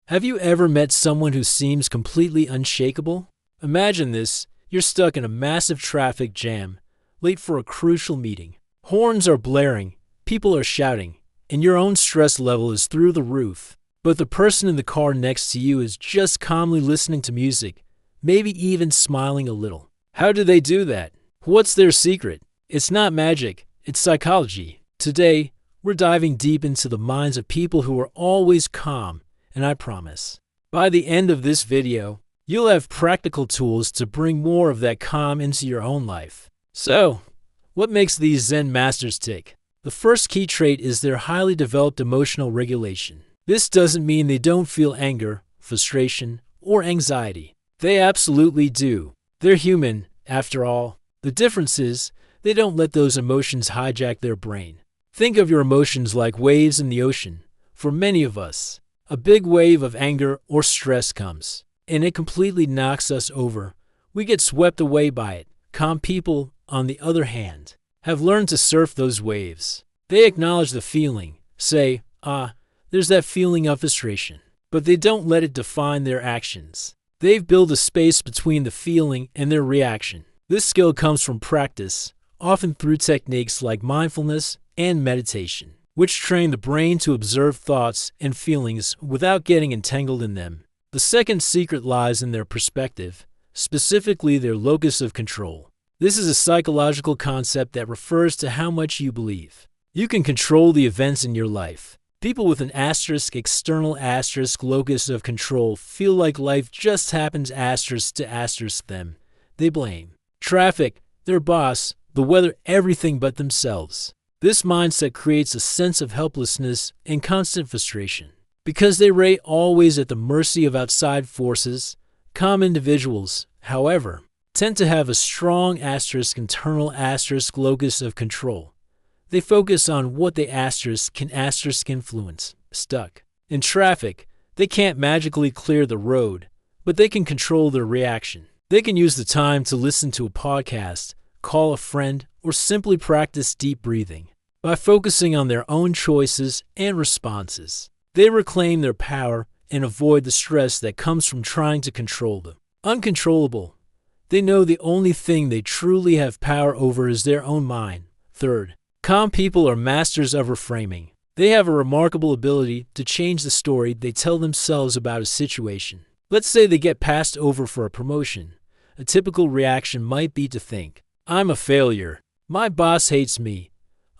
Have you ever met someone who seems completely unshakable? Imagine this. You're stuck in a massive traffic jam, late for a crucial meeting. Horns are blaring, people are shouting, and your own stress level is through the roof. But the person in the car next to you is just calmly listening to music, maybe even smiling a little. How do they do that? What's their secret? It's not magic, it's psychology. Today, we're diving deep into the minds of people who are always calm, and I promise, by the end of this video, you'll have practical tools to bring more of that calm into your own life. So, what makes these Zen masters tick? The first key trait is their highly developed emotional regulation. This doesn't mean they don't feel anger, frustration, or anxiety. They absolutely do. They're human, after all. The difference is, they don't let those emotions hijack their brain. Think of your emotions like waves in the ocean. For many of us, a big wave of anger or stress comes, and it completely knocks us over. We get swept away by it. Calm people, on the other hand, have learned to surf those waves. They acknowledge the feeling, say, there's that feeling of frustration, but they don't let it define their actions. They've built a space between the feeling and their reaction. This skill comes from practice, often through techniques like mindfulness and meditation, which train the brain to observe thoughts and feelings without getting entangled in them. The second secret lies in their perspective, specifically their locus of control. This is a psychological concept that refers to how much you believe you can control the events in your life. People with an external locus of control feel like life just happens to them. They blame traffic, their boss, the weather, everything but themselves. This mindset creates a sense of helplessness and constant frustration. Because they are always at the mercy of outside forces, calm individuals, however, tend to have a strong internal locus of control. They focus on what they can influence. Stuck in traffic, they can't magically clear the road, but they can control their reaction. They can use the time to listen to a podcast, call a friend, or simply practice deep breathing. By focusing on their own choices and responses, they reclaim their power and avoid the stress that comes from trying to control them. Uncontrollable. They know the only thing they truly have power over is their own mind. Third, calm people are masters of reframing. They have a remarkable ability to change the story they tell themselves about a situation. Let's say they get passed over for a promotion. A typical reaction might be to think, I'm a failure. My boss hates me.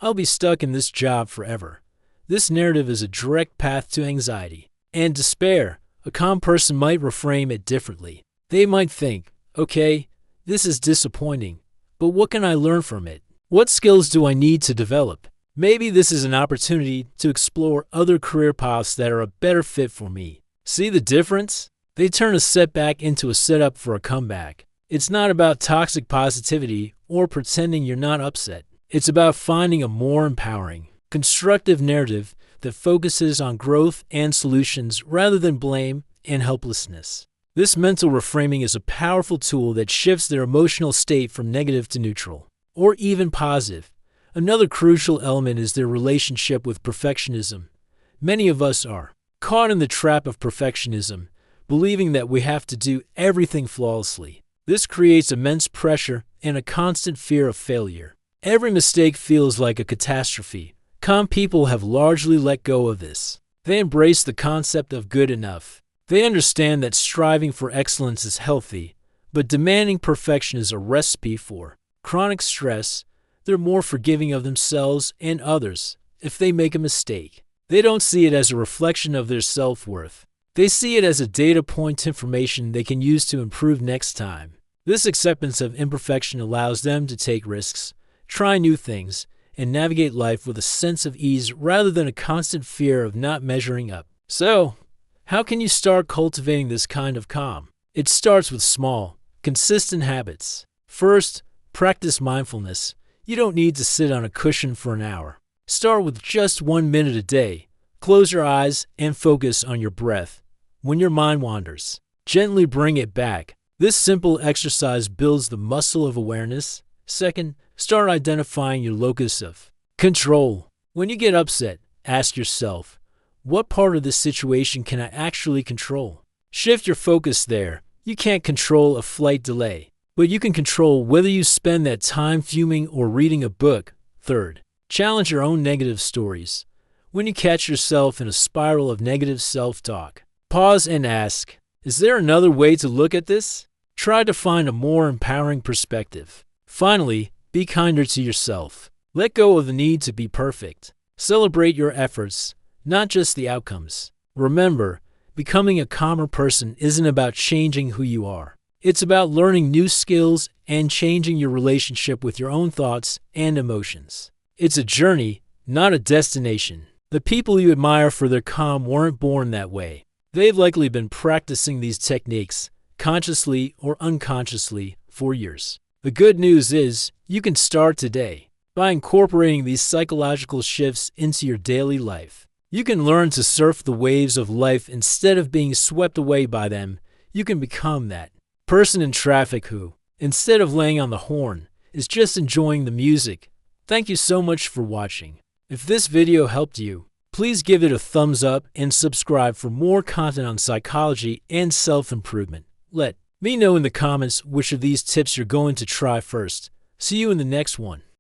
I'll be stuck in this job forever. This narrative is a direct path to anxiety and despair. A calm person might reframe it differently. They might think, okay, this is disappointing, but what can I learn from it? What skills do I need to develop? Maybe this is an opportunity to explore other career paths that are a better fit for me. See the difference? They turn a setback into a setup for a comeback. It's not about toxic positivity or pretending you're not upset. It's about finding a more empowering, constructive narrative that focuses on growth and solutions rather than blame and helplessness. This mental reframing is a powerful tool that shifts their emotional state from negative to neutral, or even positive. Another crucial element is their relationship with perfectionism. Many of us are caught in the trap of perfectionism, believing that we have to do everything flawlessly. This creates immense pressure and a constant fear of failure. Every mistake feels like a catastrophe. Calm people have largely let go of this. They embrace the concept of good enough. They understand that striving for excellence is healthy, but demanding perfection is a recipe for chronic stress. They're more forgiving of themselves and others if they make a mistake. They don't see it as a reflection of their self-worth. They see it as a data point information they can use to improve next time. This acceptance of imperfection allows them to take risks, try new things, and navigate life with a sense of ease rather than a constant fear of not measuring up. So, how can you start cultivating this kind of calm? It starts with small, consistent habits. First, practice mindfulness. You don't need to sit on a cushion for an hour. Start with just 1 minute a day. Close your eyes and focus on your breath. When your mind wanders, gently bring it back. This simple exercise builds the muscle of awareness. Second, start identifying your locus of control. When you get upset, ask yourself, What part of this situation can I actually control? Shift your focus there. You can't control a flight delay, but you can control whether you spend that time fuming or reading a book. Third, challenge your own negative stories. When you catch yourself in a spiral of negative self-talk, pause and ask, is there another way to look at this? Try to find a more empowering perspective. Finally, be kinder to yourself. Let go of the need to be perfect. Celebrate your efforts, not just the outcomes. Remember, becoming a calmer person isn't about changing who you are. It's about learning new skills and changing your relationship with your own thoughts and emotions. It's a journey, not a destination. The people you admire for their calm weren't born that way. They've likely been practicing these techniques, consciously or unconsciously, for years. The good news is, you can start today. By incorporating these psychological shifts into your daily life, you can learn to surf the waves of life instead of being swept away by them. You can become that person in traffic who, instead of laying on the horn, is just enjoying the music. Thank you so much for watching. If this video helped you, please give it a thumbs up and subscribe for more content on psychology and self-improvement. Let me know in the comments which of these tips you're going to try first. See you in the next one.